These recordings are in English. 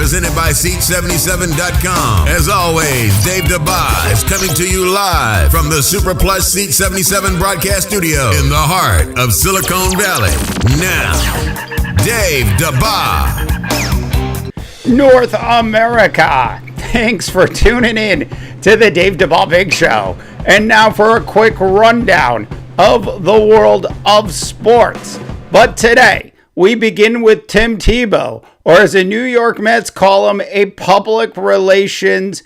presented by Seat77.com. As always, Dave Dabbah is coming to you live from the Super Plus Seat 77 broadcast studio in the heart of Silicon Valley. Now, Dave Dabbah. North America, thanks for tuning in to the Dave Dabbah Big Show. And now for a quick rundown of the world of sports. But today, we begin with Tim Tebow, or as the New York Mets call him, a public relations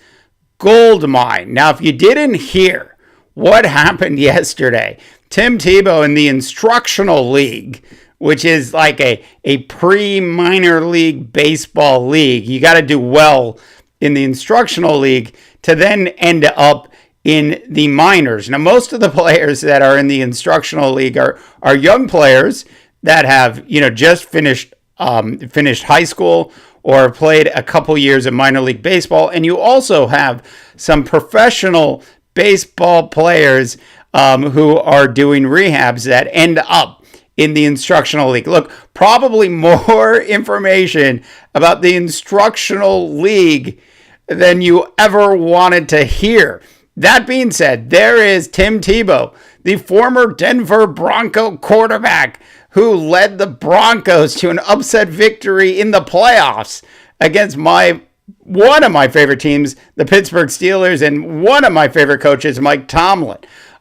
gold mine. Now, if you didn't hear what happened yesterday, Tim Tebow in the instructional league, which is like a pre-minor league baseball league. You got to do well in the instructional league to then end up in the minors. Now, most of the players that are in the instructional league are young players that have, just finished high school or played a couple years of minor league baseball. And you also have some professional baseball players who are doing rehabs that end up in the instructional league. Look, probably more information about the instructional league than you ever wanted to hear. That being said, there is Tim Tebow, the former Denver Bronco quarterback who led the Broncos to an upset victory in the playoffs against one of my favorite teams, the Pittsburgh Steelers, and one of my favorite coaches, Mike Tomlin.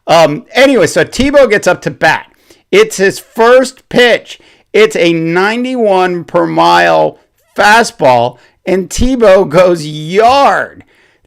Anyway, so Tebow gets up to bat. It's his first pitch. It's a 91 per mile fastball, and Tebow goes yard.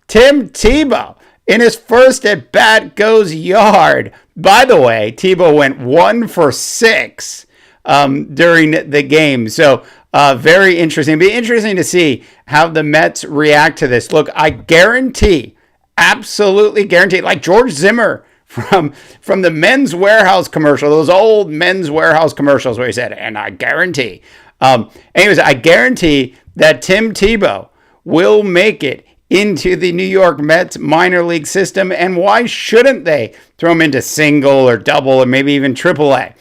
Tim Tebow, in his first at bat, goes yard. By the way, Tebow went 1 for 6 during the game. So very interesting. It'll be interesting to see how the Mets react to this. Look, I guarantee, absolutely guarantee, like George Zimmer from the Men's Warehouse commercial, those old Men's Warehouse commercials where he said, and I guarantee. I guarantee that Tim Tebow will make it into the New York Mets minor league system. And why shouldn't they throw him into single or double or maybe even triple A?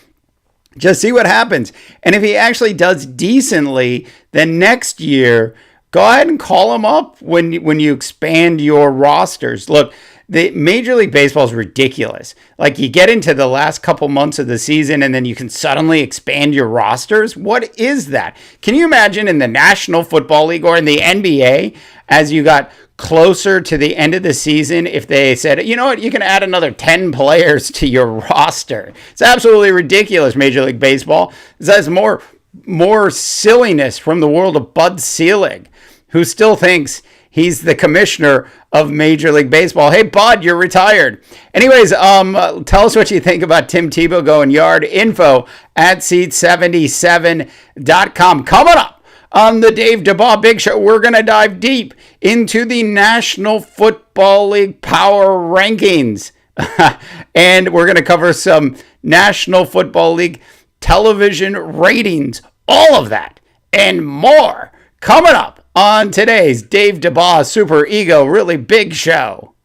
Just see what happens. And if he actually does decently, then next year, go ahead and call him up when you expand your rosters. Look, the Major League Baseball is ridiculous. Like, you get into the last couple months of the season and then you can suddenly expand your rosters. What is that? Can you imagine in the National Football League or in the NBA, as you got closer to the end of the season, if they said, you know what, you can add another 10 players to your roster? It's absolutely ridiculous, Major League Baseball. There's more silliness from the world of Bud Selig, who still thinks he's the commissioner of Major League Baseball. Hey, Bud, you're retired. Anyways, tell us what you think about Tim Tebow going yard. Info at Seat77.com. Coming up on the Dave Dabbah Big Show, we're going to dive deep into the National Football League Power Rankings. And we're going to cover some National Football League television ratings. All of that and more coming up on today's Dave Dabbah Super Ego Really Big Show.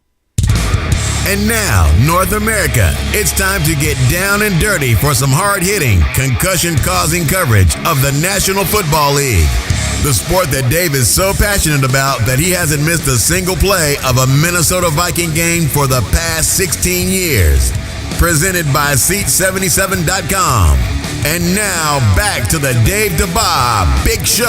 And now, North America, it's time to get down and dirty for some hard-hitting, concussion-causing coverage of the National Football League. The sport that Dave is so passionate about that he hasn't missed a single play of a Minnesota Viking game for the past 16 years. Presented by Seat77.com. And now, back to the Dave Dabbah Big Show.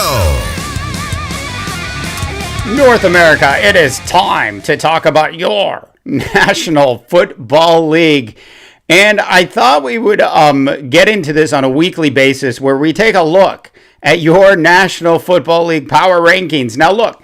North America, it is time to talk about your National Football League. And I thought we would get into this on a weekly basis where we take a look at your National Football League power rankings. Now look,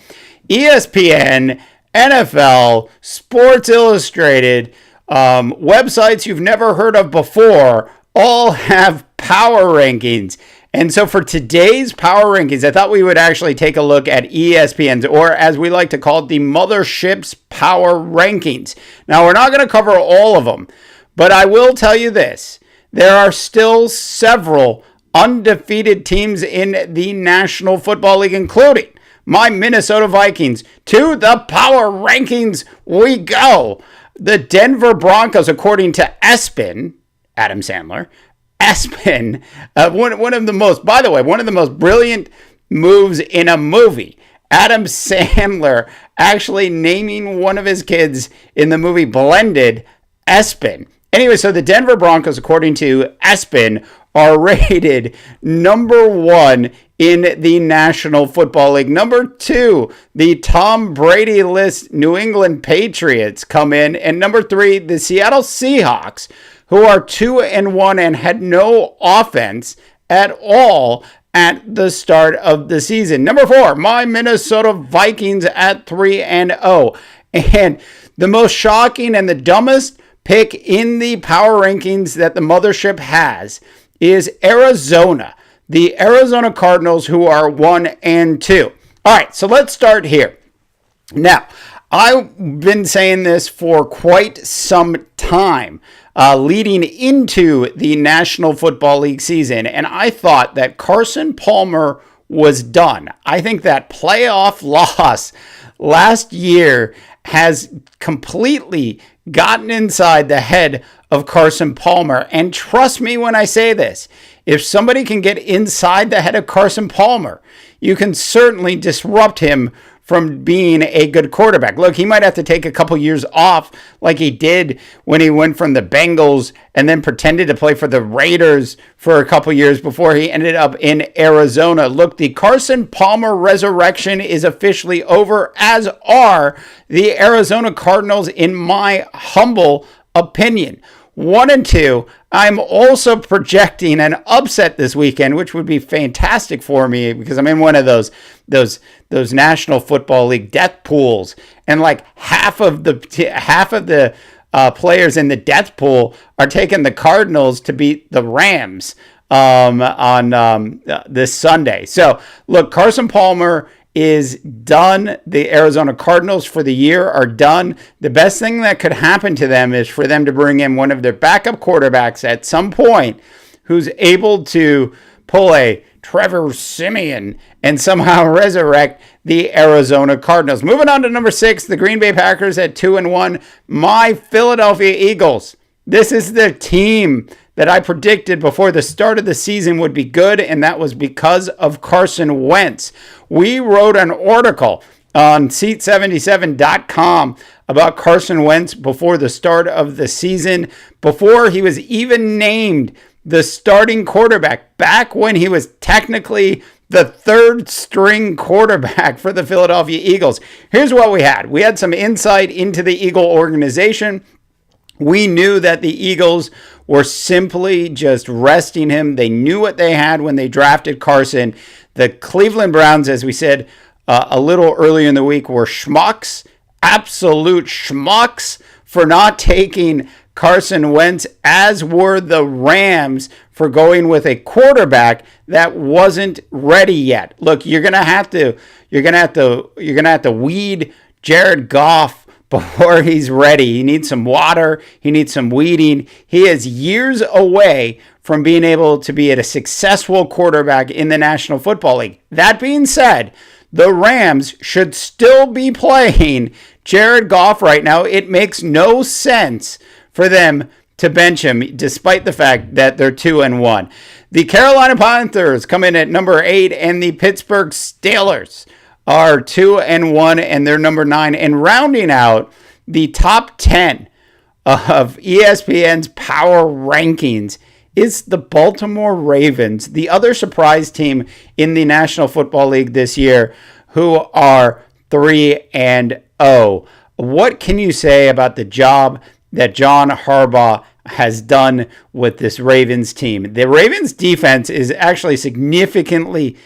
ESPN, NFL, Sports Illustrated, websites you've never heard of before all have power rankings. And so for today's power rankings, I thought we would actually take a look at ESPN's, or as we like to call it, the Mothership's power rankings. Now, we're not going to cover all of them, but I will tell you this. There are still several undefeated teams in the National Football League, including my Minnesota Vikings. To the power rankings we go. The Denver Broncos, according to ESPN, Adam Sandler, ESPN, one of the most brilliant moves in a movie Adam Sandler actually naming one of his kids in the movie Blended Espen. Anyway, so the Denver Broncos, according to ESPN, are rated number 1 in the National Football League. Number 2, the Tom Brady list New England Patriots come in. And number 3, the Seattle Seahawks, who are 2-1 and had no offense at all at the start of the season. Number 4, my Minnesota Vikings at 3-0. And the most shocking and the dumbest pick in the power rankings that the mothership has is Arizona. The Arizona Cardinals, who are 1-2. All right, so let's start here. Now, I've been saying this for quite some time, leading into the National Football League season, and I thought that Carson Palmer was done. I think that playoff loss last year has completely gotten inside the head of Carson Palmer. And trust me when I say this, if somebody can get inside the head of Carson Palmer, you can certainly disrupt him from being a good quarterback. Look, he might have to take a couple years off like he did when he went from the Bengals and then pretended to play for the Raiders for a couple years before he ended up in Arizona. Look, the Carson Palmer resurrection is officially over, as are the Arizona Cardinals, in my humble opinion. 1-2. I'm also projecting an upset this weekend, which would be fantastic for me because I'm in one of those National Football League death pools, and like half of the players in the death pool are taking the Cardinals to beat the Rams on this Sunday. So look, Carson Palmer is done. The Arizona Cardinals for the year are done. The best thing that could happen to them is for them to bring in one of their backup quarterbacks at some point who's able to pull a Trevor Siemian and somehow resurrect the Arizona Cardinals. Moving on to number 6, the Green Bay Packers at 2-1. My Philadelphia Eagles. This is the team that I predicted before the start of the season would be good, and that was because of Carson Wentz. We wrote an article on Seat77.com about Carson Wentz before the start of the season, before he was even named the starting quarterback, back when he was technically the third string quarterback for the Philadelphia Eagles. Here's what we had. We had some insight into the Eagle organization. We knew that the Eagles were simply just resting him. They knew what they had when they drafted Carson. The Cleveland Browns, as we said a little earlier in the week, were schmucks, absolute schmucks, for not taking Carson Wentz, as were the Rams for going with a quarterback that wasn't ready yet. Look, you're gonna have to weed Jared Goff before he's ready. He needs some water. He needs some weeding. He is years away from being able to be a successful quarterback in the National Football League. That being said, the Rams should still be playing Jared Goff right now. It makes no sense for them to bench him, despite the fact that they're 2-1. The Carolina Panthers come in at number 8, and the Pittsburgh Steelers are 2-1, and they're number 9. And rounding out the top 10 of ESPN's power rankings is the Baltimore Ravens, the other surprise team in the National Football League this year, who are 3-0. What can you say about the job that John Harbaugh has done with this Ravens team? The Ravens defense is actually significantly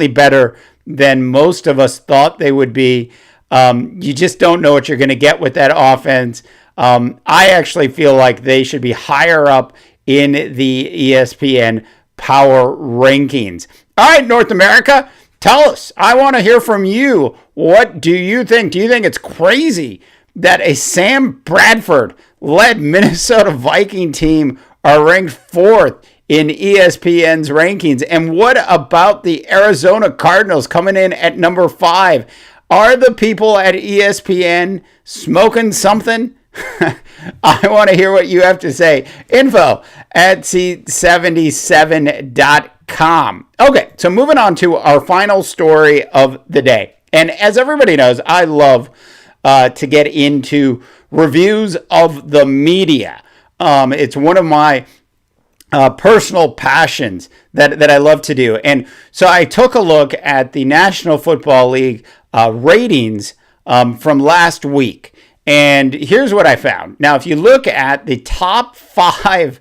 better than most of us thought they would be. You just don't know what you're going to get with that offense. I actually feel like they should be higher up in the ESPN power rankings. All right, North America, tell us. I want to hear from you. What do you think? Do you think it's crazy that a Sam Bradford-led Minnesota Viking team are ranked 4th in ESPN's rankings? And what about the Arizona Cardinals coming in at number 5? Are the people at ESPN smoking something I want to hear what you have to say. Info at seat77.com. Okay, so moving on to our final story of the day. And as everybody knows, I love to get into reviews of the media. It's one of my personal passions that I love to do. And so I took a look at the National Football League ratings from last week. And here's what I found. Now, if you look at the top five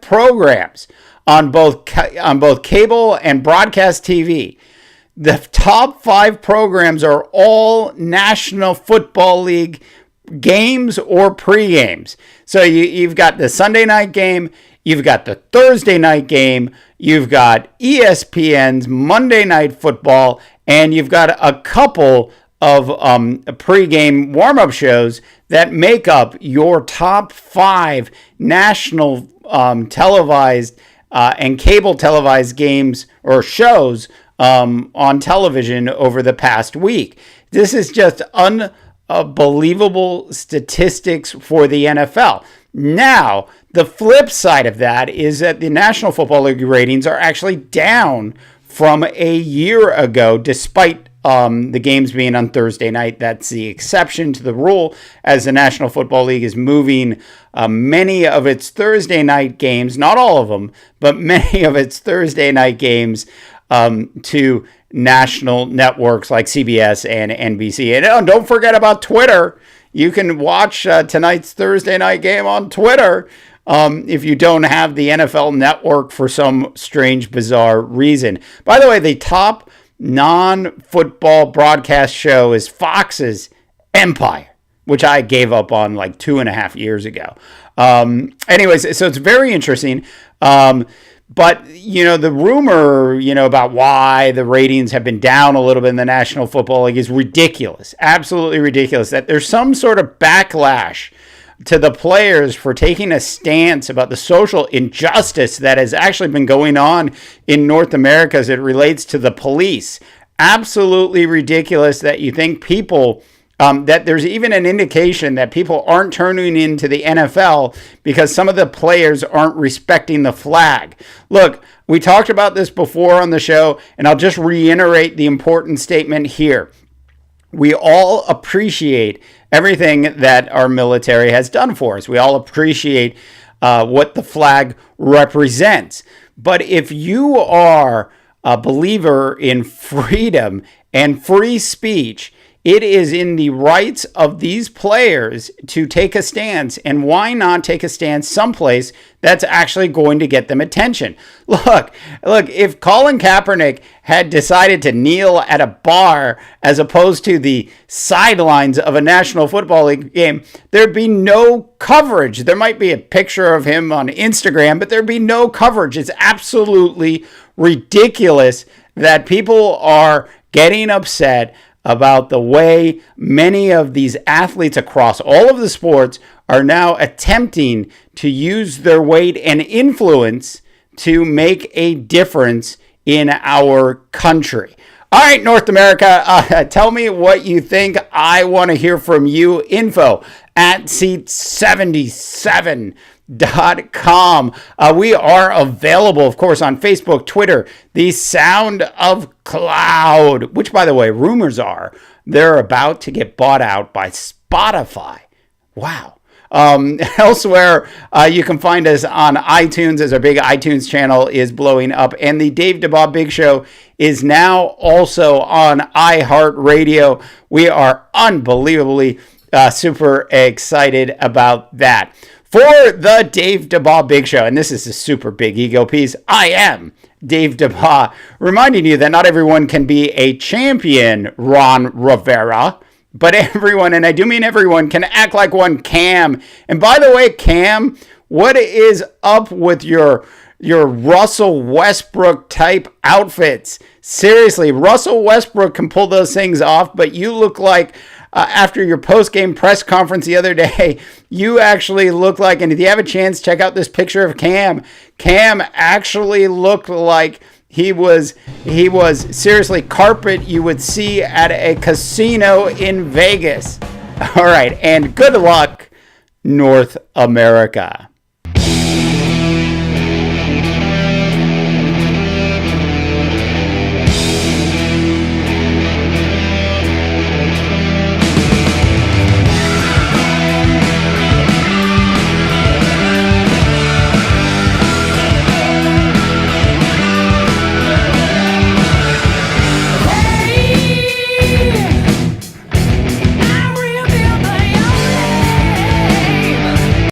programs on both cable and broadcast TV, the top 5 programs are all National Football League games or pre-games. So you've got the Sunday night game, you've got the Thursday night game, you've got ESPN's Monday Night Football, and you've got a couple of pre-game warm-up shows that make up your top 5 national televised and cable televised games or shows on television over the past week. This is just unbelievable statistics for the NFL. Now, the flip side of that is that the National Football League ratings are actually down from a year ago, despite the games being on Thursday night. That's the exception to the rule, as the National Football League is moving many of its Thursday night games, not all of them, but many of its Thursday night games to national networks like CBS and NBC. And don't forget about Twitter. You can watch tonight's Thursday night game on Twitter if you don't have the NFL Network for some strange, bizarre reason. By the way, the top non-football broadcast show is Fox's Empire, which I gave up on like 2.5 years ago. Anyways, so it's very interesting. But, the rumor, about why the ratings have been down a little bit in the National Football League is ridiculous. Absolutely ridiculous. That there's some sort of backlash to the players for taking a stance about the social injustice that has actually been going on in North America as it relates to the police. Absolutely ridiculous that you think people, that there's even an indication that people aren't turning into the NFL because some of the players aren't respecting the flag. Look, we talked about this before on the show, and I'll just reiterate the important statement here. We all appreciate everything that our military has done for us. We all appreciate what the flag represents. But if you are a believer in freedom and free speech, it is in the rights of these players to take a stance. And why not take a stance someplace that's actually going to get them attention? Look, if Colin Kaepernick had decided to kneel at a bar as opposed to the sidelines of a National Football League game, there'd be no coverage. There might be a picture of him on Instagram, but there'd be no coverage. It's absolutely ridiculous that people are getting upset about the way many of these athletes across all of the sports are now attempting to use their weight and influence to make a difference in our country. All right, North America, tell me what you think. I want to hear from you. Info at seat77.com. We are available, of course, on Facebook, Twitter, The Sound of Cloud, which, by the way, rumors are they're about to get bought out by Spotify. Wow. Elsewhere, you can find us on iTunes, as our big iTunes channel is blowing up. And the Dave Dabbah Big Show is now also on iHeartRadio. We are unbelievably super excited about that. For the Dave Dabbah Big Show, and this is a super big ego piece, I am Dave Dabbah, reminding you that not everyone can be a champion, Ron Rivera, but everyone, and I do mean everyone, can act like one. Cam. And by the way, Cam, what is up with your Russell Westbrook type outfits? Seriously, Russell Westbrook can pull those things off, but you look like after your post-game press conference the other day, you actually look like, and if you have a chance, check out this picture of Cam. Cam actually looked like he was seriously carpet you would see at a casino in Vegas. All right, and good luck, North America.